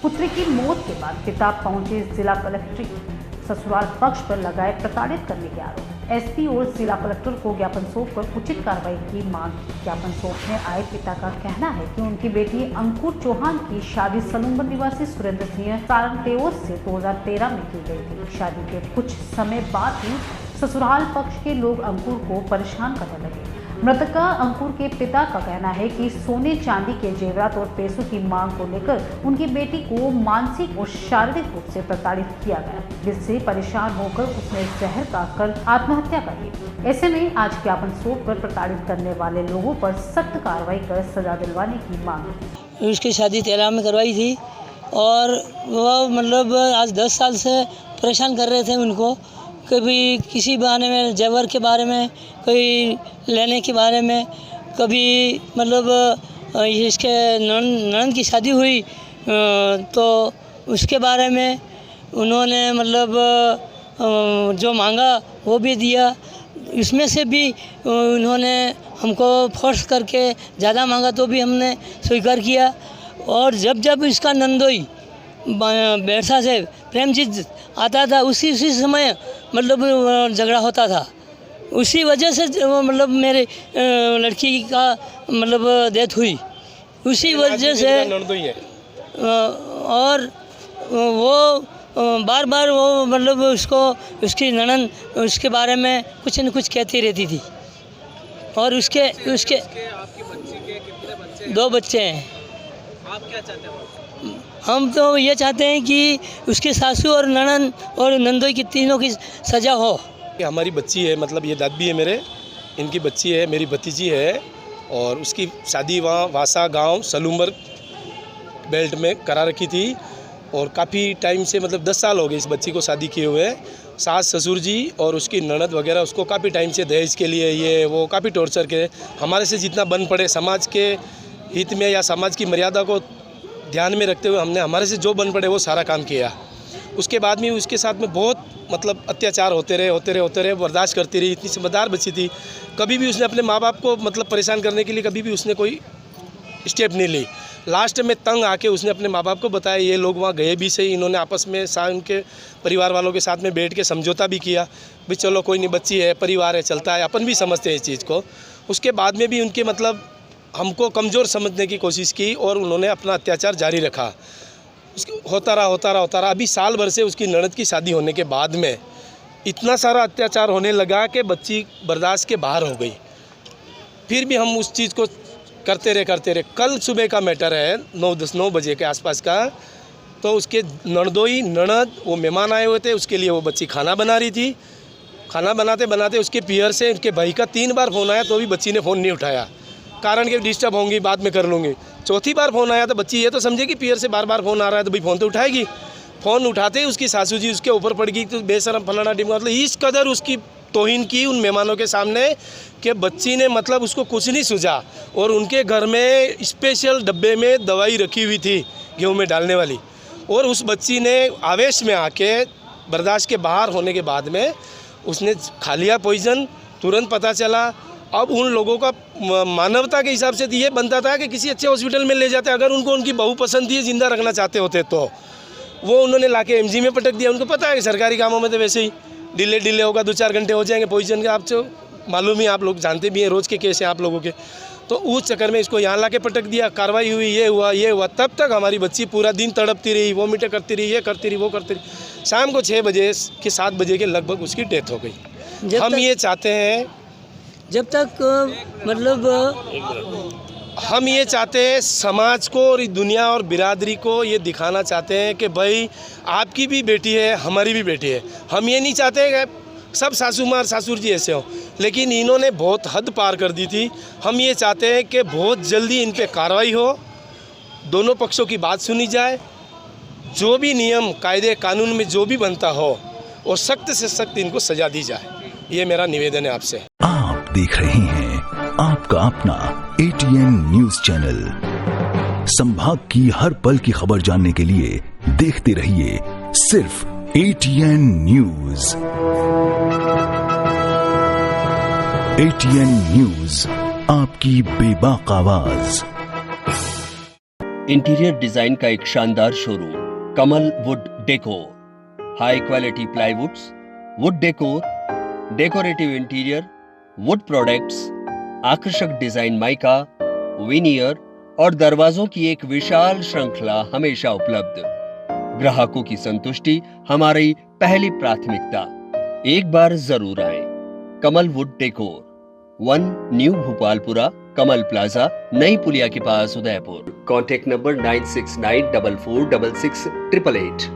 पुत्री की मौत के बाद पिता पहुंचे जिला कलेक्ट्रेट, ससुराल पक्ष पर लगाए प्रताड़ित करने के आरोप। एसपी और जिला कलेक्टर को ज्ञापन सौंपकर उचित कार्रवाई की मांग। ज्ञापन सौंपने आए पिता का कहना है कि उनकी बेटी अंकुर चौहान की शादी सलूम्बर निवासी सुरेंद्र सिंह सारंगतेओर से 2013 में की गई थी। शादी के कुछ समय बाद ही ससुराल पक्ष के लोग अंकुर को परेशान करने लगे। मृतका अंकुर के पिता का कहना है कि सोने चांदी के जेवरात और पैसों की मांग को लेकर उनकी बेटी को मानसिक और शारीरिक रूप से प्रताड़ित किया गया, जिससे परेशान होकर उसने जहर खाकर आत्महत्या कर ली। ऐसे में आज ज्ञापन सौंपकर प्रताड़ित करने वाले लोगों पर सख्त कार्रवाई कर सजा दिलवाने की मांग। उसकी शादी 13 में करवाई थी और वह मतलब आज 10 साल से परेशान कर रहे थे उनको। कभी किसी बहाने में जेवर के बारे में, कोई लेने के बारे में, कभी मतलब इसके ननद की शादी हुई तो उसके बारे में उन्होंने मतलब जो मांगा वो भी दिया। इसमें से भी उन्होंने हमको फोर्स करके ज़्यादा मांगा तो भी हमने स्वीकार किया। और जब जब इसका नंदोई बैरसा से प्रेमजीत आता था उसी समय मतलब झगड़ा होता था। उसी वजह से मतलब मेरे लड़की का मतलब डेथ हुई उसी वजह से। और वो बार बार वो मतलब उसकी ननद उसके बारे में कुछ न कुछ कहती रहती थी। और उसके आपकी बच्ची के कितने बच्चे हैं? 2 बच्चे हैं। आप क्या चाहते हो? हम तो ये चाहते हैं कि उसके सासू और ननद और नंदोई की तीनों की सज़ा हो। हमारी बच्ची है, मतलब ये दादी है मेरे, इनकी बच्ची है, मेरी भतीजी है और उसकी शादी वहाँ वासा गांव सलूम्बर बेल्ट में करा रखी थी। और काफ़ी टाइम से मतलब 10 साल हो गए इस बच्ची को शादी किए हुए। सास ससुर जी और उसकी ननद वगैरह उसको काफ़ी टाइम से दहेज के लिए ये वो काफ़ी टॉर्चर के हमारे से जितना बन पड़े समाज के हित में या समाज की मर्यादा को ध्यान में रखते हुए हमने हमारे से जो बन पड़े वो सारा काम किया। उसके बाद में उसके साथ में बहुत मतलब अत्याचार होते रहे, बर्दाश्त करती रही। इतनी समझदार बच्ची थी, कभी भी उसने अपने माँ बाप को मतलब परेशान करने के लिए कभी भी उसने कोई स्टेप नहीं ली। लास्ट में तंग आके उसने अपने माँ बाप को बताया। ये लोग वहाँ गए भी सही, इन्होंने आपस में उनके परिवार वालों के साथ में बैठ के समझौता भी किया भी चलो कोई नहीं, बच्ची है, परिवार है, चलता है, अपन भी समझते हैं इस चीज़ को। उसके बाद में भी उनके मतलब हमको कमज़ोर समझने की कोशिश की और उन्होंने अपना अत्याचार जारी रखा। उसके होता रहा। अभी साल भर से उसकी ननद की शादी होने के बाद में इतना सारा अत्याचार होने लगा कि बच्ची बर्दाश्त के बाहर हो गई। फिर भी हम उस चीज़ को करते रहे। कल सुबह का मैटर है 9 बजे के आसपास का। तो उसके ननद वो मेहमान आए हुए थे, उसके लिए वो बच्ची खाना बना रही थी। खाना बनाते उसके पियर से उनके भाई का 3 बार फ़ोन आया तो भी बच्ची ने फ़ोन नहीं उठाया, कारण कि डिस्टर्ब होंगी, बाद में कर लूँगी। चौथी बार फ़ोन आया तो बच्ची ये तो समझेगी पियर से बार बार फ़ोन आ रहा है तो भाई फ़ोन तो उठाएगी। फ़ोन उठाते ही उसकी सासू जी उसके ऊपर पड़ गई, तो बेशरम फलाना डिमका, मतलब इस कदर उसकी तौहीन की उन मेहमानों के सामने कि बच्ची ने मतलब उसको कुछ नहीं सूझा। और उनके घर में स्पेशल डब्बे में दवाई रखी हुई थी गेहूँ में डालने वाली, और उस बच्ची ने आवेश में आके बर्दाश्त के बाहर होने के बाद में उसने खा लिया पॉइज़न। तुरंत पता चला। अब उन लोगों का मानवता के हिसाब से ये बनता था कि किसी अच्छे हॉस्पिटल में ले जाते, अगर उनको उनकी बहू पसंद थी, जिंदा रखना चाहते होते तो वो उन्होंने लाके एमजी में पटक दिया। उनको पता है कि सरकारी कामों में तो वैसे ही डिले होगा, 2-4 घंटे हो जाएंगे पॉइजन के। आप तो मालूम ही, आप लोग जानते भी हैं, रोज़ के केस हैं आप लोगों के। तो उस चक्कर में इसको यहाँ लाके पटक दिया, कार्रवाई हुई, ये हुआ। तब तक हमारी बच्ची पूरा दिन तड़पती रही, वोमिट करती रही, ये करती रही, वो करती रही। शाम को 6 बजे के 7 बजे के लगभग उसकी डेथ हो गई। हम ये चाहते हैं, जब तक मतलब हम ये चाहते हैं समाज को और दुनिया और बिरादरी को ये दिखाना चाहते हैं कि भाई आपकी भी बेटी है, हमारी भी बेटी है। हम ये नहीं चाहते कि सब सासू माँ ससुर जी ऐसे हो, लेकिन इन्होंने बहुत हद पार कर दी थी। हम ये चाहते हैं कि बहुत जल्दी इन पे कार्रवाई हो, दोनों पक्षों की बात सुनी जाए, जो भी नियम कायदे कानून में जो भी बनता हो और सख्त से सख्त इनको सजा दी जाए। ये मेरा निवेदन है आपसे। आप देख रहे हैं आपका अपना ATN न्यूज चैनल। संभाग की हर पल की खबर जानने के लिए देखते रहिए सिर्फ ATN न्यूज। ATN न्यूज, आपकी बेबाक आवाज। इंटीरियर डिजाइन का एक शानदार showroom Kamal wood decor. High quality प्लाईवुड्स, would decor, decorative interior, would products, आकर्षक डिजाइन माइका, विनियर और दरवाजों की एक विशाल श्रृंखला हमेशा उपलब्ध। ग्राहकों की संतुष्टि हमारी पहली प्राथमिकता। एक बार जरूर आएं। Kamal wood decor, 1 new Bhopalpura, Kamal plaza, नई पुलिया के पास, उदयपुर। Contact number 9694466688।